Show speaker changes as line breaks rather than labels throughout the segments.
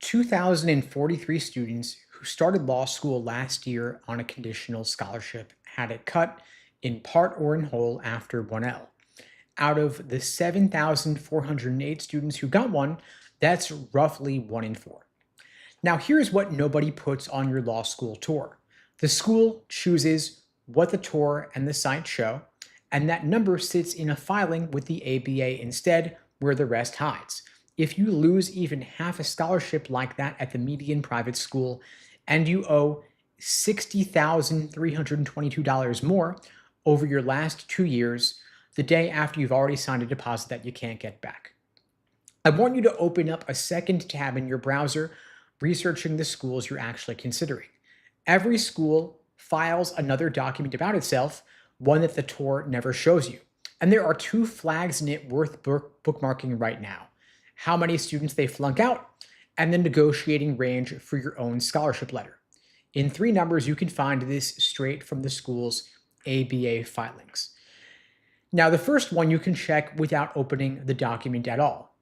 2,043 students who started law school last year on a conditional scholarship had it cut in part or in whole after 1L. Out of the 7,408 students who got one, that's roughly 1 in 4. Now, here's what nobody puts on your law school tour. The school chooses what the tour and the site show, and that number sits in a filing with the ABA instead, where the rest hides. If you lose even half a scholarship like that at the median private school, and you owe $60,322 more over your last 2 years, the day after you've already signed a deposit that you can't get back. I want you to open up a second tab in your browser, researching the schools you're actually considering. Every school files another document about itself, one that the tour never shows you. And there are 2 flags in it worth bookmarking right now: how many students they flunk out, and the negotiating range for your own scholarship letter. In 3 numbers, you can find this straight from the school's ABA filings. Now, the first one you can check without opening the document at all.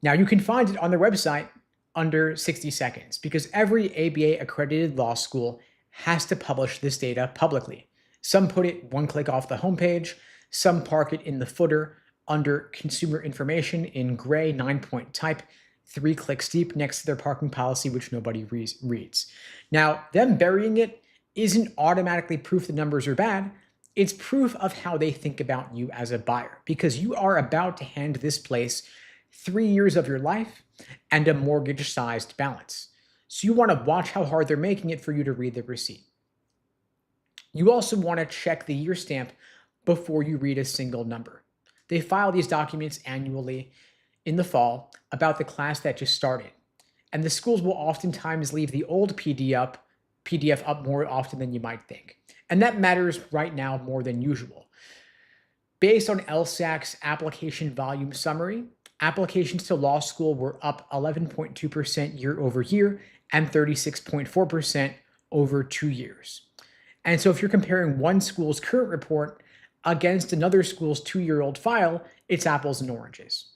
Now, you can find it on their website under 60 seconds because every ABA accredited law school has to publish this data publicly. Some put it one click off the homepage, some park it in the footer under consumer information in gray 9-point type, 3 clicks deep next to their parking policy, which nobody reads. Now, them burying it isn't automatically proof the numbers are bad. It's proof of how they think about you as a buyer, because you are about to hand this place 3 years of your life and a mortgage-sized balance. So you want to watch how hard they're making it for you to read the receipt. You also want to check the year stamp before you read a single number. They file these documents annually in the fall about the class that just started. And the schools will oftentimes leave the old PDF up more often than you might think. And that matters right now more than usual. Based on LSAT's application volume summary, applications to law school were up 11.2% year over year and 36.4% over 2 years. And so if you're comparing one school's current report against another school's 2-year-old file, it's apples and oranges.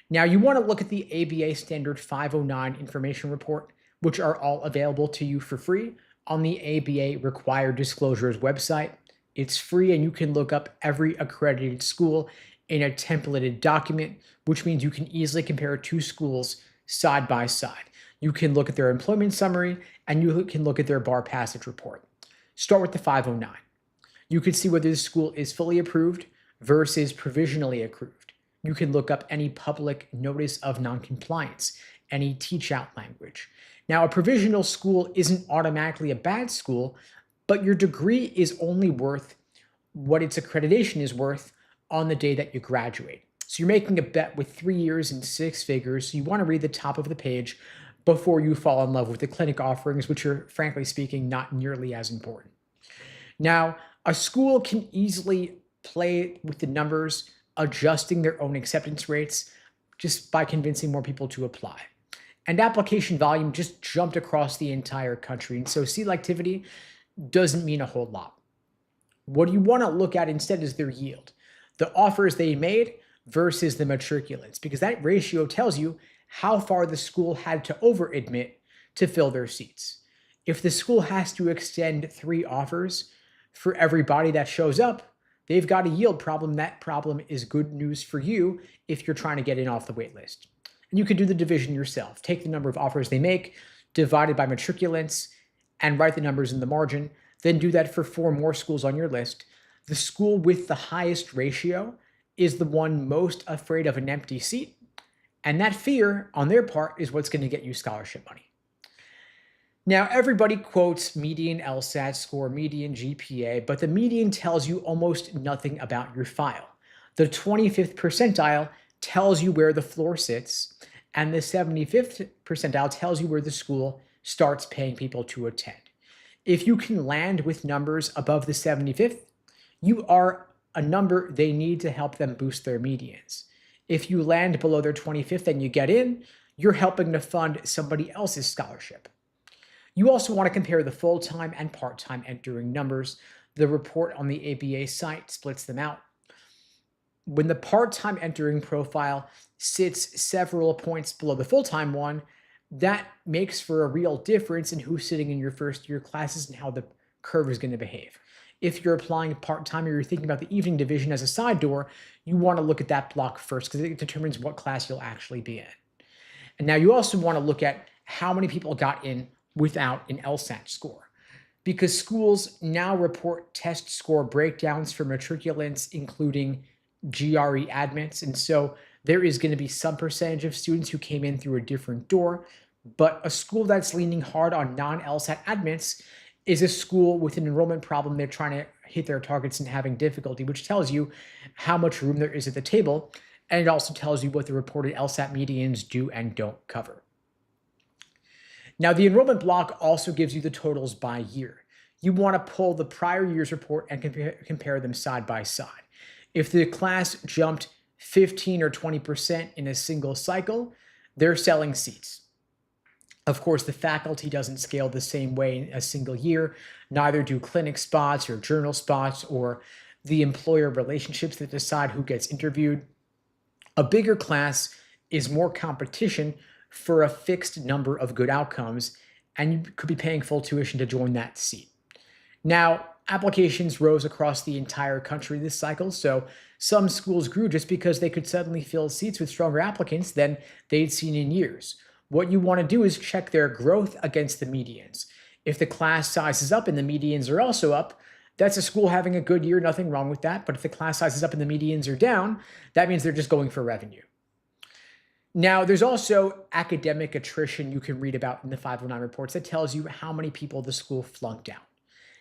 Now, you want to look at the ABA Standard 509 information report, which are all available to you for free on the ABA Required Disclosures website. It's free, and you can look up every accredited school in a templated document, which means you can easily compare 2 schools side by side. You can look at their employment summary, and you can look at their bar passage report. Start with the 509. You can see whether the school is fully approved versus provisionally approved. You can look up any public notice of noncompliance, any teach-out language. Now, a provisional school isn't automatically a bad school, but your degree is only worth what its accreditation is worth on the day that you graduate. So you're making a bet with 3 years and 6 figures, so you want to read the top of the page before you fall in love with the clinic offerings, which are, frankly speaking, not nearly as important. Now, a school can easily play with the numbers, adjusting their own acceptance rates just by convincing more people to apply. And application volume just jumped across the entire country, and so selectivity doesn't mean a whole lot. What you want to look at instead is their yield, the offers they made versus the matriculants, because that ratio tells you how far the school had to over-admit to fill their seats. If the school has to extend 3 offers for everybody that shows up, they've got a yield problem. That problem is good news for you if you're trying to get in off the wait list. And you can do the division yourself. Take the number of offers they make, divided by matriculants, and write the numbers in the margin. Then do that for 4 more schools on your list. The school with the highest ratio is the one most afraid of an empty seat. And that fear on their part is what's going to get you scholarship money. Now, everybody quotes median LSAT score, median GPA, but the median tells you almost nothing about your file. The 25th percentile tells you where the floor sits, and the 75th percentile tells you where the school starts paying people to attend. If you can land with numbers above the 75th, you are a number they need to help them boost their medians. If you land below their 25th and you get in, you're helping to fund somebody else's scholarship. You also want to compare the full-time and part-time entering numbers. The report on the ABA site splits them out. When the part-time entering profile sits several points below the full-time one, that makes for a real difference in who's sitting in your first year classes and how the curve is going to behave. If you're applying part-time or you're thinking about the evening division as a side door, you want to look at that block first because it determines what class you'll actually be in. And now you also want to look at how many people got in without an LSAT score, because schools now report test score breakdowns for matriculants, including GRE admits. And so there is going to be some percentage of students who came in through a different door, but a school that's leaning hard on non-LSAT admits is a school with an enrollment problem. They're trying to hit their targets and having difficulty, which tells you how much room there is at the table. And it also tells you what the reported LSAT medians do and don't cover. Now, the enrollment block also gives you the totals by year. You want to pull the prior year's report and compare them side by side. If the class jumped 15 or 20% in a single cycle, they're selling seats. Of course, the faculty doesn't scale the same way in a single year. Neither do clinic spots or journal spots or the employer relationships that decide who gets interviewed. A bigger class is more competition for a fixed number of good outcomes, and you could be paying full tuition to join that seat. Now, applications rose across the entire country this cycle, so some schools grew just because they could suddenly fill seats with stronger applicants than they'd seen in years. What you want to do is check their growth against the medians. If the class size is up and the medians are also up, that's a school having a good year, nothing wrong with that. But if the class size is up and the medians are down, that means they're just going for revenue. Now, there's also academic attrition you can read about in the 509 reports that tells you how many people the school flunked out.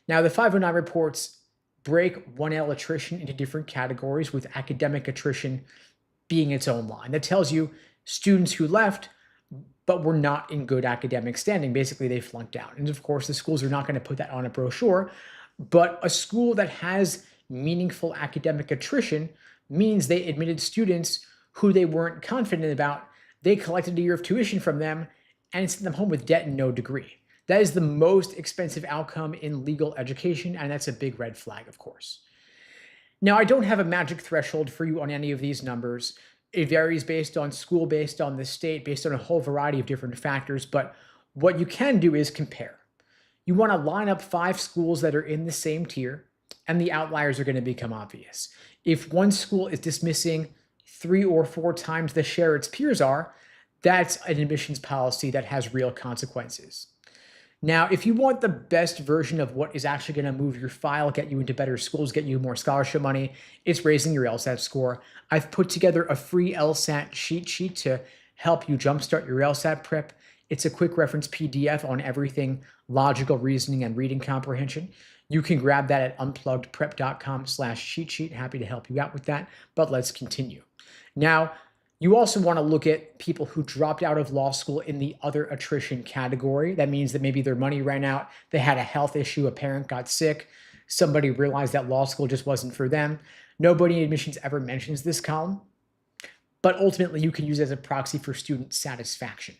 Now, the 509 reports break 1L attrition into different categories, with academic attrition being its own line. That tells you students who left but were not in good academic standing. Basically, they flunked out. And of course, the schools are not going to put that on a brochure, but a school that has meaningful academic attrition means they admitted students who they weren't confident about. They collected a year of tuition from them and sent them home with debt and no degree. That is the most expensive outcome in legal education, and that's a big red flag, of course. Now, I don't have a magic threshold for you on any of these numbers. It varies based on school, based on the state, based on a whole variety of different factors, but what you can do is compare. You want to line up 5 schools that are in the same tier, and the outliers are going to become obvious. If one school is dismissing 3 or 4 times the share its peers are, that's an admissions policy that has real consequences. Now, if you want the best version of what is actually going to move your file, get you into better schools, get you more scholarship money, it's raising your LSAT score. I've put together a free LSAT cheat sheet to help you jumpstart your LSAT prep. It's a quick reference PDF on everything logical reasoning and reading comprehension. You can grab that at unpluggedprep.com/cheat sheet. Happy to help you out with that, but let's continue. Now, you also want to look at people who dropped out of law school in the other attrition category. That means that maybe their money ran out, they had a health issue, a parent got sick, somebody realized that law school just wasn't for them. Nobody in admissions ever mentions this column, but ultimately you can use it as a proxy for student satisfaction.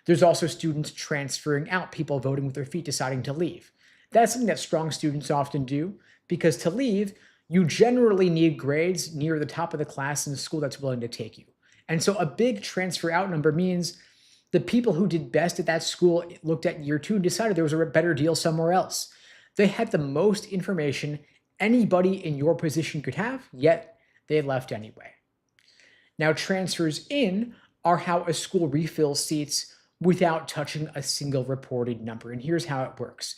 There's also students transferring out, people voting with their feet, deciding to leave. That's something that strong students often do, because to leave, you generally need grades near the top of the class in a school that's willing to take you. And so a big transfer out number means the people who did best at that school looked at year 2 and decided there was a better deal somewhere else. They had the most information anybody in your position could have, yet they left anyway. Now, transfers in are how a school refills seats without touching a single reported number. And here's how it works.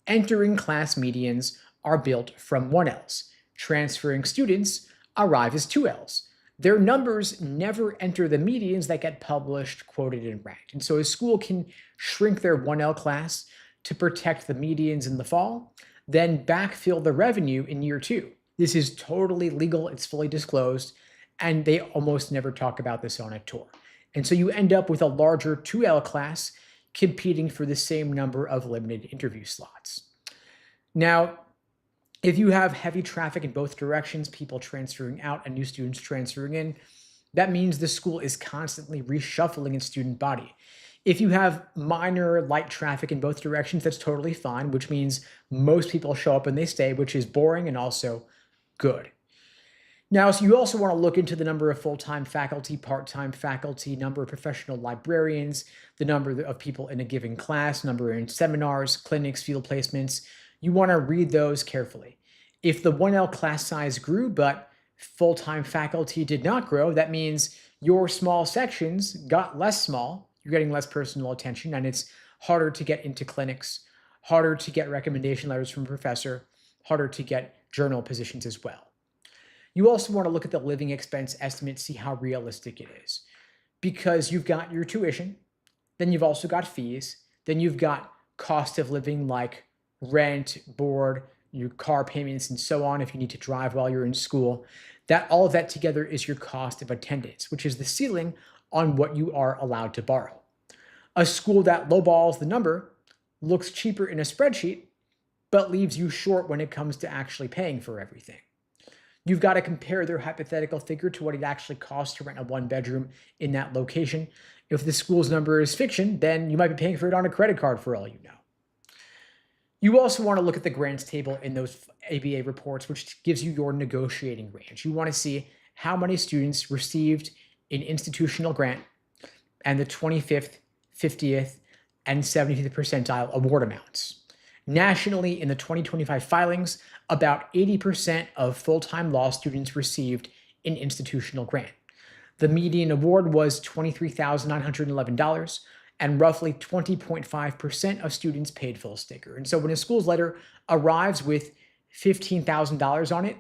Entering class medians are built from 1Ls. Transferring students arrive as 2Ls. Their numbers never enter the medians that get published, quoted, and ranked. And so a school can shrink their 1L class to protect the medians in the fall, then backfill the revenue in year 2. This is totally legal, it's fully disclosed, and they almost never talk about this on a tour. And so you end up with a larger 2L class competing for the same number of limited interview slots. Now, if you have heavy traffic in both directions, people transferring out and new students transferring in, that means the school is constantly reshuffling its student body. If you have minor light traffic in both directions, that's totally fine, which means most people show up and they stay, which is boring and also good. Now, so you also want to look into the number of full-time faculty, part-time faculty, number of professional librarians, the number of people in a given class, number in seminars, clinics, field placements. You want to read those carefully. If the 1L class size grew, but full-time faculty did not grow, that means your small sections got less small, you're getting less personal attention, and it's harder to get into clinics, harder to get recommendation letters from a professor, harder to get journal positions as well. You also want to look at the living expense estimate, see how realistic it is. Because you've got your tuition, then you've also got fees, then you've got cost of living like rent, board, your car payments, and so on if you need to drive while you're in school. All of that together is your cost of attendance, which is the ceiling on what you are allowed to borrow. A school that lowballs the number looks cheaper in a spreadsheet, but leaves you short when it comes to actually paying for everything. You've got to compare their hypothetical figure to what it actually costs to rent a one-bedroom in that location. If the school's number is fiction, then you might be paying for it on a credit card for all you know. You also want to look at the grants table in those ABA reports, which gives you your negotiating range. You want to see how many students received an institutional grant and the 25th, 50th, and 75th percentile award amounts. Nationally, in the 2025 filings, about 80% of full-time law students received an institutional grant. The median award was $23,911, and roughly 20.5% of students paid full sticker. And so when a school's letter arrives with $15,000 on it,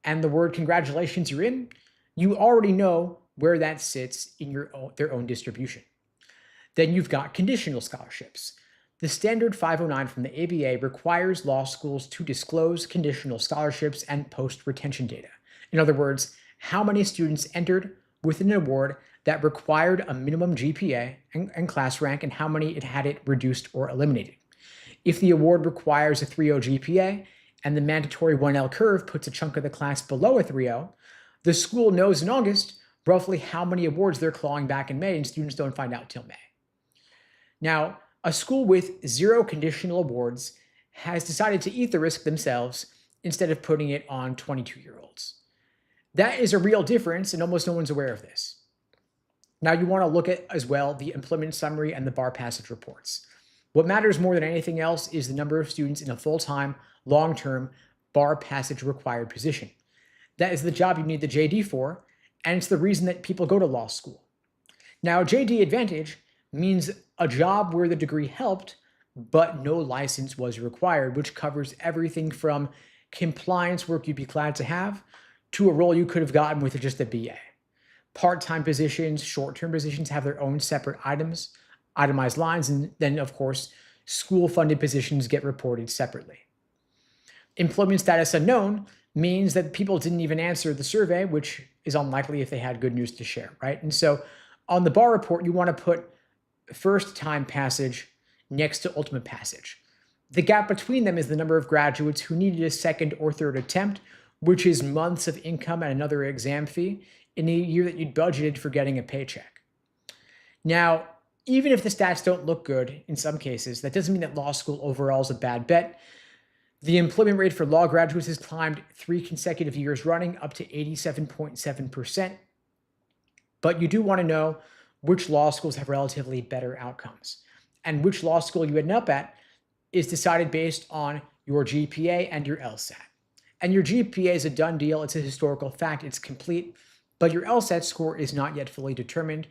and the word congratulations, you're in, you already know where that sits in their own distribution. Then you've got conditional scholarships. The Standard 509 from the ABA requires law schools to disclose conditional scholarships and post-retention data. In other words, how many students entered with an award that required a minimum GPA and class rank, and how many it had it reduced or eliminated. If the award requires a 3.0 GPA and the mandatory 1L curve puts a chunk of the class below a 3.0, the school knows in August roughly how many awards they're clawing back in May, and students don't find out till May. Now, a school with 0 conditional awards has decided to eat the risk themselves instead of putting it on 22-year-olds. That is a real difference, and almost no one's aware of this. Now, you want to look at as well the employment summary and the bar passage reports. What matters more than anything else is the number of students in a full-time, long-term bar passage required position. That is the job you need the JD for, and it's the reason that people go to law school. Now, JD Advantage means a job where the degree helped, but no license was required, which covers everything from compliance work you'd be glad to have to a role you could have gotten with just a BA. Part-time positions, short-term positions have their own separate itemized lines, and then, of course, school-funded positions get reported separately. Employment status unknown means that people didn't even answer the survey, which is unlikely if they had good news to share, right? And so on the bar report, you want to put first-time passage next to ultimate passage. The gap between them is the number of graduates who needed a second or third attempt, which is months of income and another exam fee in a year that you'd budgeted for getting a paycheck. Now, even if the stats don't look good in some cases, that doesn't mean that law school overall is a bad bet. The employment rate for law graduates has climbed 3 consecutive years running up to 87.7%. But you do want to know which law schools have relatively better outcomes. And which law school you end up at is decided based on your GPA and your LSAT. And your GPA is a done deal. It's a historical fact. It's complete. But your LSAT score is not yet fully determined.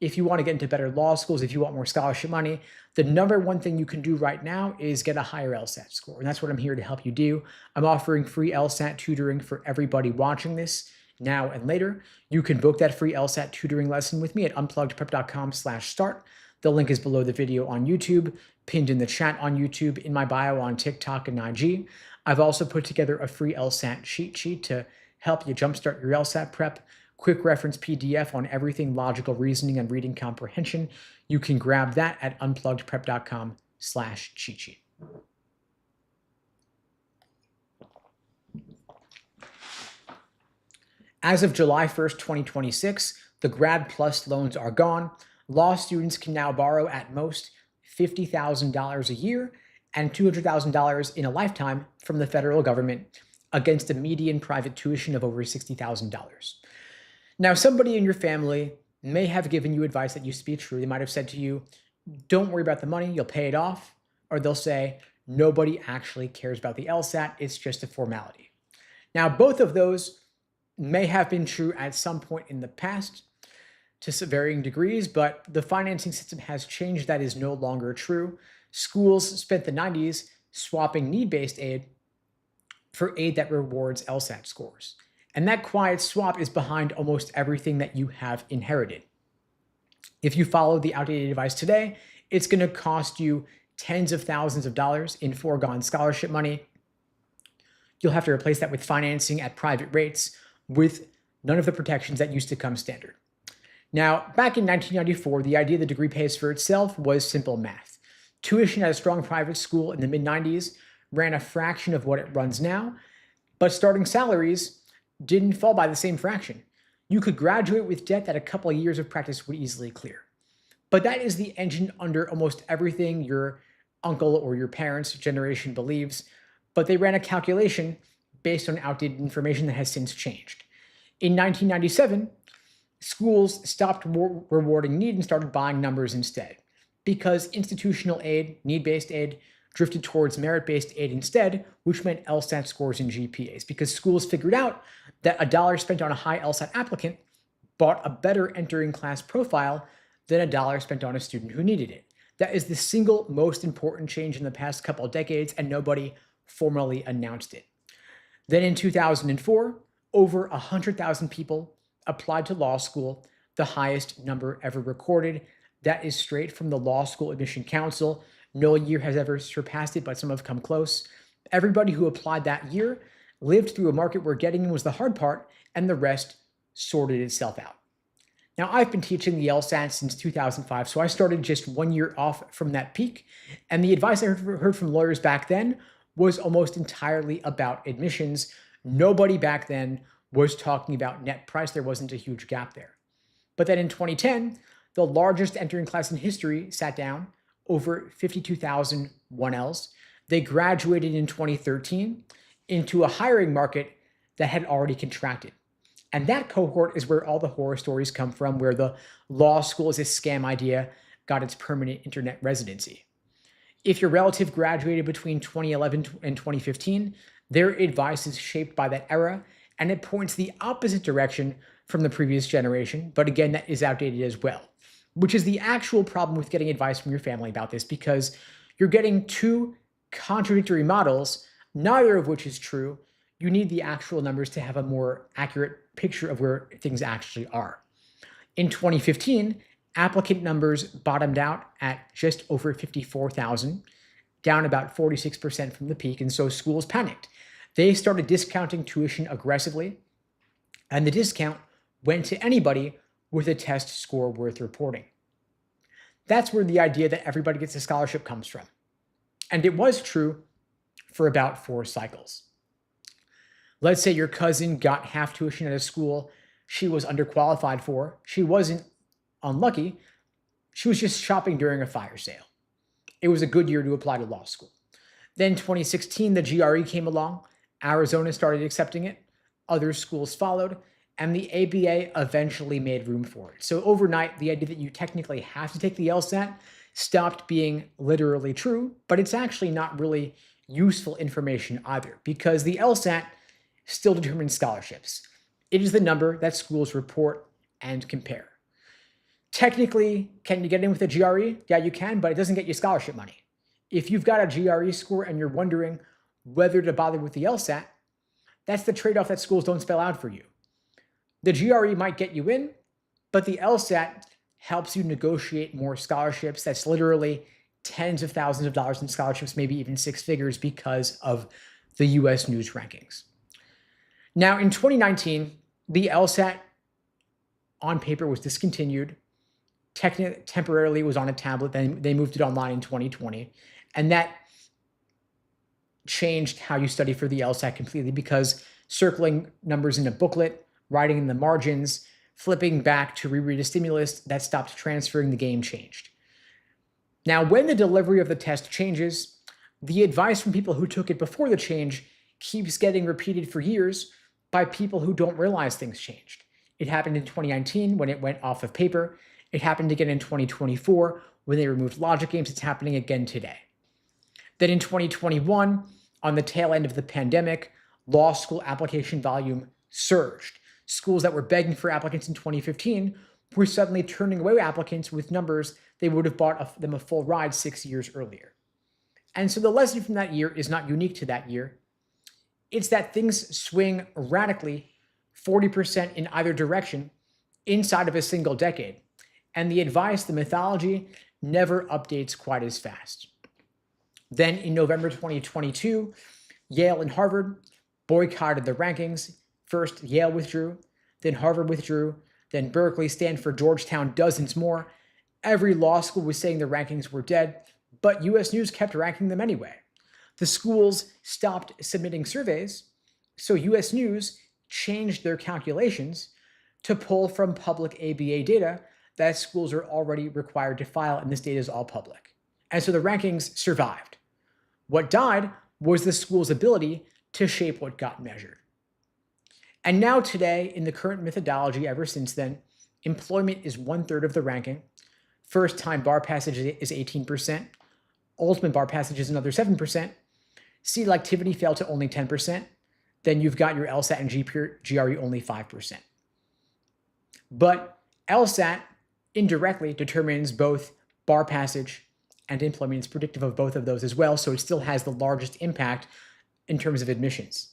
If you want to get into better law schools, if you want more scholarship money, the number one thing you can do right now is get a higher LSAT score. And that's what I'm here to help you do. I'm offering free LSAT tutoring for everybody watching this now and later. You can book that free LSAT tutoring lesson with me at unpluggedprep.com/start. The link is below the video on YouTube, pinned in the chat on YouTube, in my bio on TikTok and IG. I've also put together a free LSAT cheat sheet to help you jumpstart your LSAT prep. Quick reference PDF on everything logical reasoning and reading comprehension. You can grab that at unpluggedprep.com/cheat sheet. As of July 1st, 2026, the Grad Plus loans are gone. Law students can now borrow at most $50,000 a year and $200,000 in a lifetime from the federal government against a median private tuition of over $60,000. Now, somebody in your family may have given you advice that used to be true. They might have said to you, don't worry about the money, you'll pay it off. Or they'll say, nobody actually cares about the LSAT, it's just a formality. Now, both of those may have been true at some point in the past to varying degrees, but the financing system has changed. That is no longer true. Schools spent the 90s swapping need-based aid for aid that rewards LSAT scores. And that quiet swap is behind almost everything that you have inherited. If you follow the outdated advice today, it's going to cost you tens of thousands of dollars in foregone scholarship money. You'll have to replace that with financing at private rates with none of the protections that used to come standard. Now, back in 1994, the idea the degree pays for itself was simple math. Tuition at a strong private school in the mid-90s ran a fraction of what it runs now, but starting salaries didn't fall by the same fraction. You could graduate with debt that a couple of years of practice would easily clear. But that is the engine under almost everything your uncle or your parents' generation believes, but they ran a calculation based on outdated information that has since changed. In 1997, schools stopped rewarding need and started buying numbers instead, because institutional aid, need-based aid, drifted towards merit-based aid instead, which meant LSAT scores and GPAs, because schools figured out that a dollar spent on a high LSAT applicant bought a better entering class profile than a dollar spent on a student who needed it. That is the single most important change in the past couple of decades, and nobody formally announced it. Then in 2004, over 100,000 people applied to law school, the highest number ever recorded. That is straight from the Law School Admission Council. No year has ever surpassed it, but some have come close. Everybody who applied that year lived through a market where getting in was the hard part, and the rest sorted itself out. Now, I've been teaching the LSAT since 2005, so I started just 1 year off from that peak, and the advice I heard from lawyers back then was almost entirely about admissions. Nobody back then was talking about net price. There wasn't a huge gap there. But then in 2010, the largest entering class in history sat down, over 52,000 1Ls. They graduated in 2013 into a hiring market that had already contracted. And that cohort is where all the horror stories come from, where the law school is a scam idea got its permanent internet residency. If your relative graduated between 2011 and 2015, their advice is shaped by that era, and it points the opposite direction from the previous generation, but again, that is outdated as well, which is the actual problem with getting advice from your family about this, because you're getting two contradictory models, neither of which is true. You need the actual numbers to have a more accurate picture of where things actually are. In 2015, applicant numbers bottomed out at just over 54,000, down about 46% from the peak, and so schools panicked. They started discounting tuition aggressively, and the discount went to anybody with a test score worth reporting. That's where the idea that everybody gets a scholarship comes from. And it was true for about 4 cycles. Let's say your cousin got half tuition at a school she was underqualified for. She wasn't unlucky. She was just shopping during a fire sale. It was a good year to apply to law school. Then 2016, the GRE came along. Arizona started accepting it. Other schools followed. And the ABA eventually made room for it. So overnight, the idea that you technically have to take the LSAT stopped being literally true, but it's actually not really useful information either, because the LSAT still determines scholarships. It is the number that schools report and compare. Technically, can you get in with a GRE? Yeah, you can, but it doesn't get you scholarship money. If you've got a GRE score and you're wondering whether to bother with the LSAT, that's the trade-off that schools don't spell out for you. The GRE might get you in, but the LSAT helps you negotiate more scholarships. That's literally tens of thousands of dollars in scholarships, maybe even 6 figures, because of the US News rankings. Now, in 2019, the LSAT on paper was discontinued. Temporarily, it was on a tablet. Then they moved it online in 2020. And that changed how you study for the LSAT completely, because circling numbers in a booklet, writing in the margins, flipping back to reread a stimulus that stopped transferring, the game changed. Now, when the delivery of the test changes, the advice from people who took it before the change keeps getting repeated for years by people who don't realize things changed. It happened in 2019 when it went off of paper. It happened again in 2024 when they removed logic games. It's happening again today. Then in 2021, on the tail end of the pandemic, law school application volume surged. Schools that were begging for applicants in 2015 were suddenly turning away applicants with numbers they would have bought them a full ride 6 years earlier. And so the lesson from that year is not unique to that year. It's that things swing radically 40% in either direction inside of a single decade. And the advice, the mythology, never updates quite as fast. Then in November 2022, Yale and Harvard boycotted the rankings. First, Yale withdrew, then Harvard withdrew, then Berkeley, Stanford, Georgetown, dozens more. Every law school was saying the rankings were dead, but US News kept ranking them anyway. The schools stopped submitting surveys, so US News changed their calculations to pull from public ABA data that schools are already required to file, and this data is all public. And so the rankings survived. What died was the school's ability to shape what got measured. And now today, in the current methodology ever since then, employment is 1/3 of the ranking. First-time bar passage is 18%. Ultimate bar passage is another 7%. Selectivity fell to only 10%. Then you've got your LSAT and GRE only 5%. But LSAT indirectly determines both bar passage and employment. It's predictive of both of those as well, so it still has the largest impact in terms of admissions.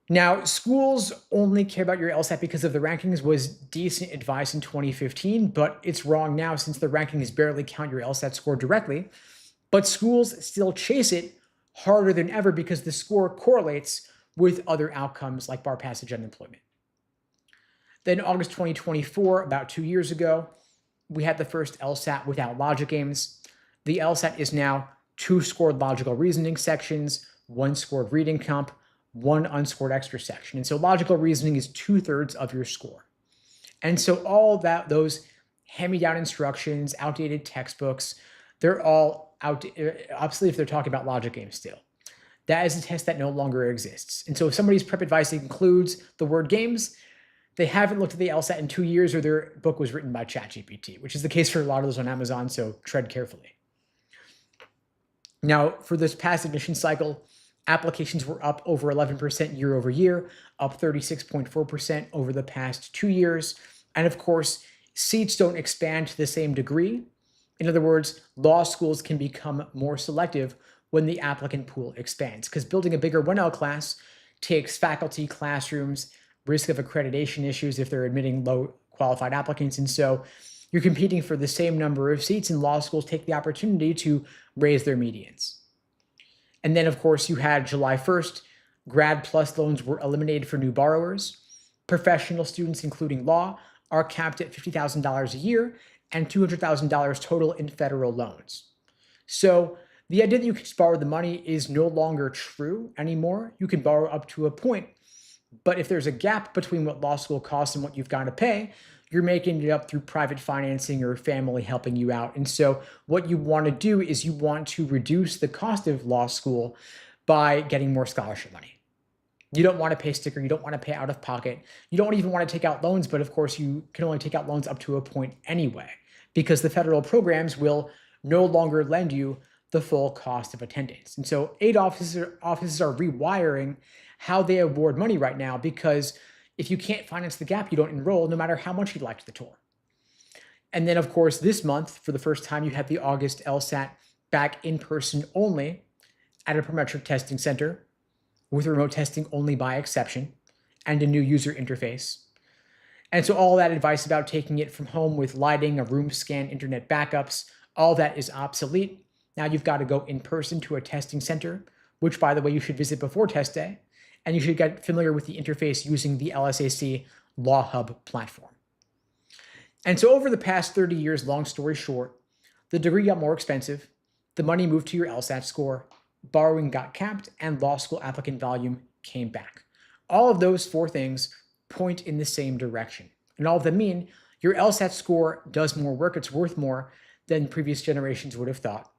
Now, schools only care about your LSAT because of the rankings was decent advice in 2015, but it's wrong now since the rankings barely count your LSAT score directly. But schools still chase it harder than ever because the score correlates with other outcomes like bar passage and employment. Then August 2024, about 2 years ago, we had the first LSAT without logic games. The LSAT is now 2 scored logical reasoning sections, 1 scored reading comp, 1 unscored extra section. And so logical reasoning is 2/3 of your score. And so all that, those hand-me-down instructions, outdated textbooks, they're all obviously if they're talking about logic games still. That is a test that no longer exists. And so if somebody's prep advice includes the word games, they haven't looked at the LSAT in 2 years or their book was written by ChatGPT, which is the case for a lot of those on Amazon, so tread carefully. Now, for this past admission cycle, applications were up over 11% year over year, up 36.4% over the past 2 years. And of course, seats don't expand to the same degree. In other words, law schools can become more selective when the applicant pool expands, because building a bigger 1L class takes faculty, classrooms, risk of accreditation issues if they're admitting low qualified applicants. And so you're competing for the same number of seats, and law schools take the opportunity to raise their medians. And then, of course, you had July 1st, Grad Plus loans were eliminated for new borrowers. Professional students, including law, are capped at $50,000 a year and $200,000 total in federal loans. So the idea that you can just borrow the money is no longer true anymore. You can borrow up to a point, but if there's a gap between what law school costs and what you've got to pay, you're making it up through private financing or family helping you out. And so what you want to do is you want to reduce the cost of law school by getting more scholarship money. You don't want to pay sticker. You don't want to pay out of pocket. You don't even want to take out loans, but of course you can only take out loans up to a point anyway, because the federal programs will no longer lend you the full cost of attendance. And so aid offices are rewiring how they award money right now, because if you can't finance the gap, you don't enroll, no matter how much you liked the tour. And then, of course, this month, for the first time, you have the August LSAT back in person only at a parametric testing center with remote testing only by exception and a new user interface. And so all that advice about taking it from home with lighting, a room scan, internet backups, all that is obsolete. Now you've got to go in person to a testing center, which, by the way, you should visit before test day. And you should get familiar with the interface using the LSAC Law Hub platform. And so over the past 30 years, long story short, the degree got more expensive, the money moved to your LSAT score, borrowing got capped, and law school applicant volume came back. All of those 4 things point in the same direction. And all of them mean your LSAT score does more work, it's worth more than previous generations would have thought.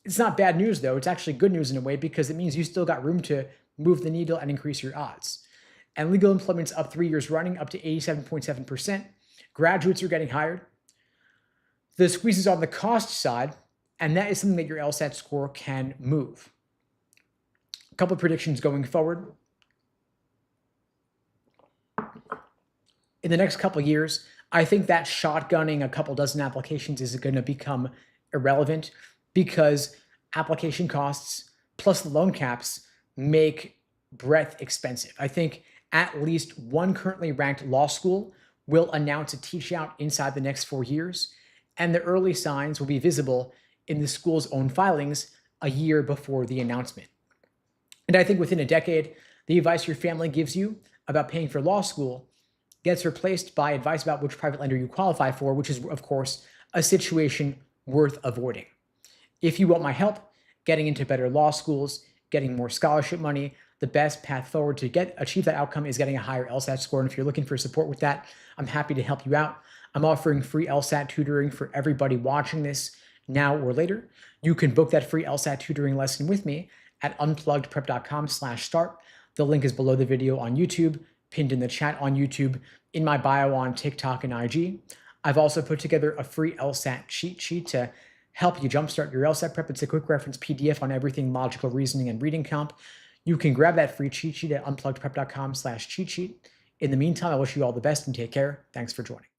It's not bad news, though. It's actually good news in a way, because it means you still got room to move the needle and increase your odds. And legal employment's up 3 years running, up to 87.7%. Graduates are getting hired. The squeeze is on the cost side, and that is something that your LSAT score can move. A couple of predictions going forward. In the next couple of years, I think that shotgunning a couple dozen applications is going to become irrelevant because application costs plus the loan caps make breadth expensive. I think at least one currently ranked law school will announce a teach out inside the next 4 years, and the early signs will be visible in the school's own filings a year before the announcement. And I think within a decade, the advice your family gives you about paying for law school gets replaced by advice about which private lender you qualify for, which is, of course, a situation worth avoiding. If you want my help getting into better law schools, getting more scholarship money, the best path forward to achieve that outcome is getting a higher LSAT score. And if you're looking for support with that, I'm happy to help you out. I'm offering free LSAT tutoring for everybody watching this now or later. You can book that free LSAT tutoring lesson with me at unpluggedprep.com/start. The link is below the video on YouTube, pinned in the chat on YouTube, in my bio on TikTok and IG. I've also put together a free LSAT cheat sheet to help you jumpstart your LSAT prep. It's a quick reference PDF on everything logical reasoning and reading comp. You can grab that free cheat sheet at unpluggedprep.com/cheat sheet. In the meantime, I wish you all the best and take care. Thanks for joining.